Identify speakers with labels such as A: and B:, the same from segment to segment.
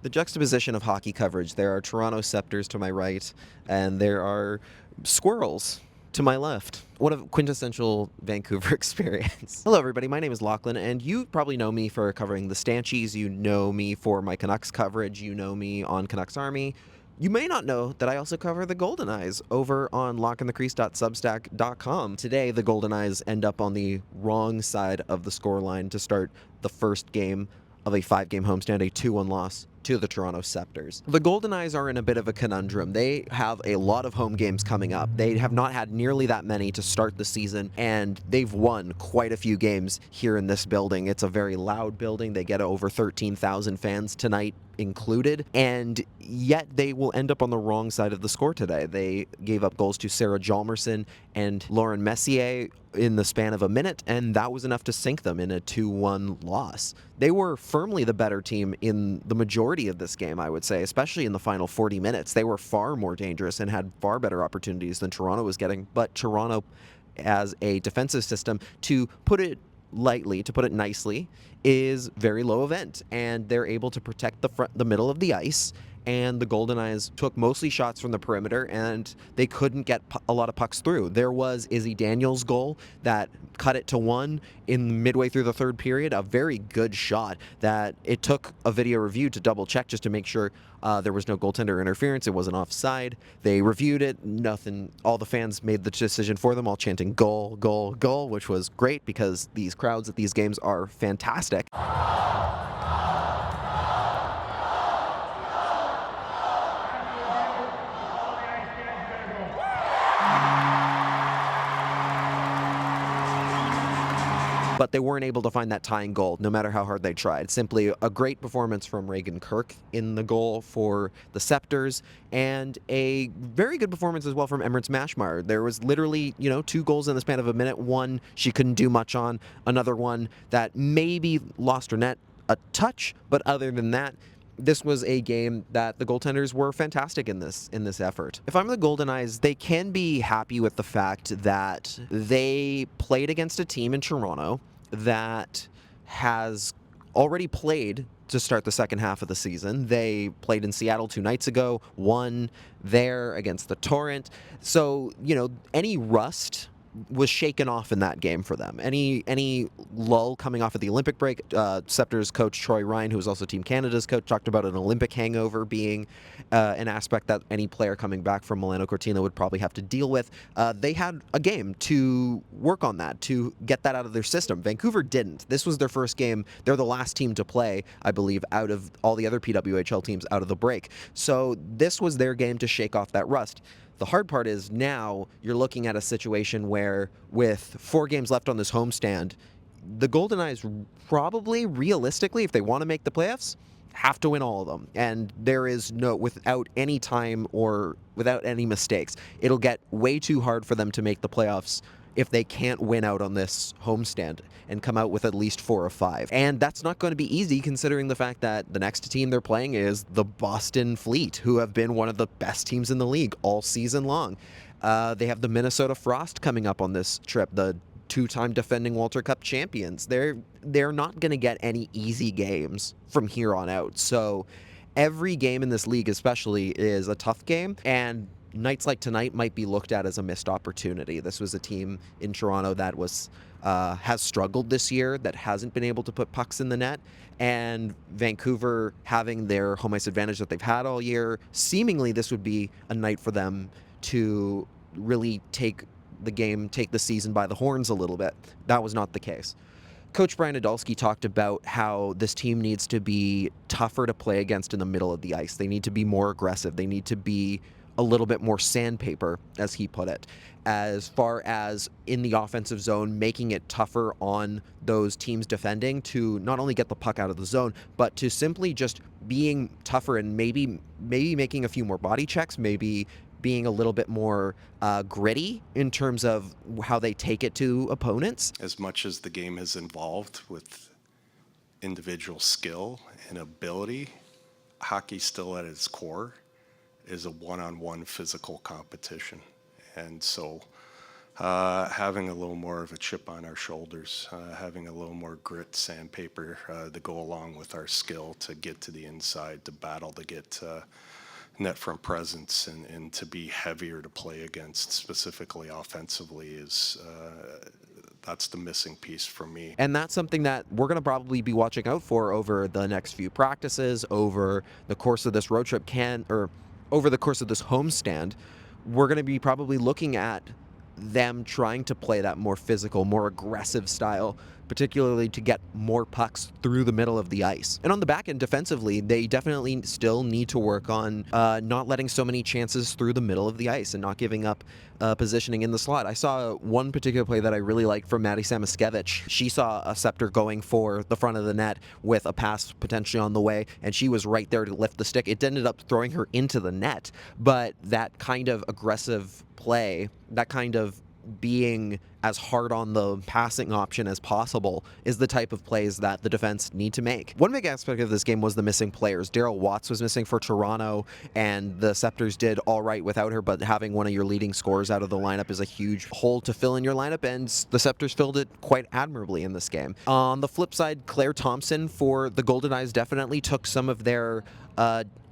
A: The juxtaposition of hockey coverage. There are Toronto Sceptres to my right, and there are squirrels to my left. What a quintessential Vancouver experience. Hello, everybody. My name is Lachlan, and you probably know me for covering the Stanchies. You know me for my Canucks coverage. You know me on Canucks Army. You may not know that I also cover the Goldeneyes over on lockinthecrease.substack.com. Today, the Goldeneyes end up on the wrong side of the scoreline to start the first game of a 5-game homestand, a 2-1 loss to the Toronto Sceptres. The Goldeneyes are in a bit of a conundrum. They have a lot of home games coming up. They have not had nearly that many to start the season, and they've won quite a few games here in this building. It's a very loud building. They get over 13,000 fans tonight included, and yet they will end up on the wrong side of the score today. They gave up goals to Sarah Hjalmarsson and Lauren Messier in the span of a minute, and that was enough to sink them in a 2-1 loss. They were firmly the better team in the majority of this game, I would say, especially in the final 40 minutes. They were far more dangerous and had far better opportunities than Toronto was getting, but Toronto, as a defensive system, to put it lightly, to put it nicely, is very low event, and they're able to protect the middle of the ice. And the Goldeneyes took mostly shots from the perimeter, and they couldn't get a lot of pucks through. There was Izzy Daniels' goal that cut it to 1 in midway through the third period, a very good shot that it took a video review to double check just to make sure there was no goaltender interference. It wasn't offside. They reviewed it, nothing. All the fans made the decision for them, all chanting goal, goal, goal, which was great because these crowds at these games are fantastic. But they weren't able to find that tying goal, no matter how hard they tried. Simply a great performance from Reagan Kirk in the goal for the Sceptres, and a very good performance as well from Emmerich Mashmeyer. There was literally, 2 goals in the span of a minute. One she couldn't do much on, another one that maybe lost her net a touch, but other than that, this was a game that the goaltenders were fantastic in this effort. If I'm the Goldeneyes, they can be happy with the fact that they played against a team in Toronto that has already played to start the second half of the season. They played in Seattle 2 nights ago, won there against the Torrent. So, any rust was shaken off in that game for them. Any lull coming off of the Olympic break, Sceptres coach Troy Ryan, who was also Team Canada's coach, talked about an Olympic hangover being an aspect that any player coming back from Milano Cortina would probably have to deal with. They had a game to work on that, to get that out of their system. Vancouver didn't. This was their first game. They're the last team to play, I believe, out of all the other PWHL teams out of the break. So this was their game to shake off that rust. The hard part is now you're looking at a situation where, with 4 games left on this homestand, the Goldeneyes probably, realistically, if they want to make the playoffs, have to win all of them. And there is without any time or without any mistakes, it'll get way too hard for them to make the playoffs if they can't win out on this homestand and come out with at least 4 or 5. And that's not going to be easy, considering the fact that the next team they're playing is the Boston Fleet, who have been one of the best teams in the league all season long. They have the Minnesota Frost coming up on this trip, the 2-time defending Walter Cup champions. They're not going to get any easy games from here on out. So every game in this league especially is a tough game, and nights like tonight might be looked at as a missed opportunity. This was a team in Toronto that has struggled this year, that hasn't been able to put pucks in the net, and Vancouver, having their home ice advantage that they've had all year, seemingly this would be a night for them to really take the season by the horns a little bit. That was not the case. Coach Brian Adolski talked about how this team needs to be tougher to play against in the middle of the ice. They need to be more aggressive. They need to be a little bit more sandpaper, as he put it, as far as in the offensive zone, making it tougher on those teams defending to not only get the puck out of the zone, but to simply just being tougher and maybe making a few more body checks, maybe being a little bit more gritty in terms of how they take it to opponents.
B: As much as the game has evolved with individual skill and ability, hockey still at its core is a one-on-one physical competition. And so having a little more of a chip on our shoulders, having a little more grit, sandpaper to go along with our skill to get to the inside, to battle to get net front presence, and to be heavier to play against, specifically offensively, is that's the missing piece for me.
A: And that's something that we're going to probably be watching out for over the next few practices, over the course of this road trip, or over the course of this homestand. We're going to be probably looking at them trying to play that more physical, more aggressive style, particularly to get more pucks through the middle of the ice. And on the back end, defensively, they definitely still need to work on not letting so many chances through the middle of the ice and not giving up positioning in the slot. I saw one particular play that I really liked from Maddie Samaskevich. She saw a Scepter going for the front of the net with a pass potentially on the way, and she was right there to lift the stick. It ended up throwing her into the net, but that kind of aggressive play, that kind of being as hard on the passing option as possible, is the type of plays that the defense need to make. One big aspect of this game was the missing players. Daryl Watts was missing for Toronto, and the Scepters did all right without her, but having one of your leading scorers out of the lineup is a huge hole to fill in your lineup, and the Scepters filled it quite admirably in this game. On the flip side, Claire Thompson for the Goldeneyes definitely took some of their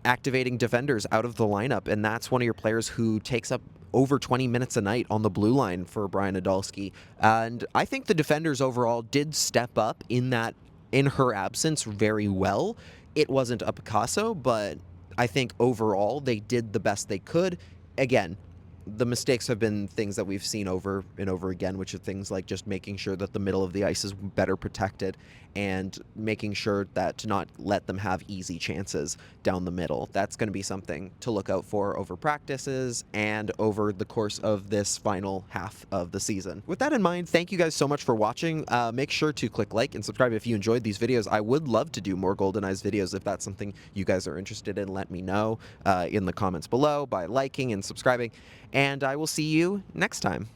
A: activating defenders out of the lineup, and that's one of your players who takes up over 20 minutes a night on the blue line for Brian Adolski. And I think the defenders overall did step up in her absence very well. It wasn't a Picasso, but I think overall they did the best they could. Again, the mistakes have been things that we've seen over and over again, which are things like just making sure that the middle of the ice is better protected and making sure that to not let them have easy chances down the middle. That's going to be something to look out for over practices and over the course of this final half of the season. With that in mind, thank you guys so much for watching. Make sure to click like and subscribe if you enjoyed these videos. I would love to do more Goldeneyes videos. If that's something you guys are interested in, let me know in the comments below by liking and subscribing. And I will see you next time.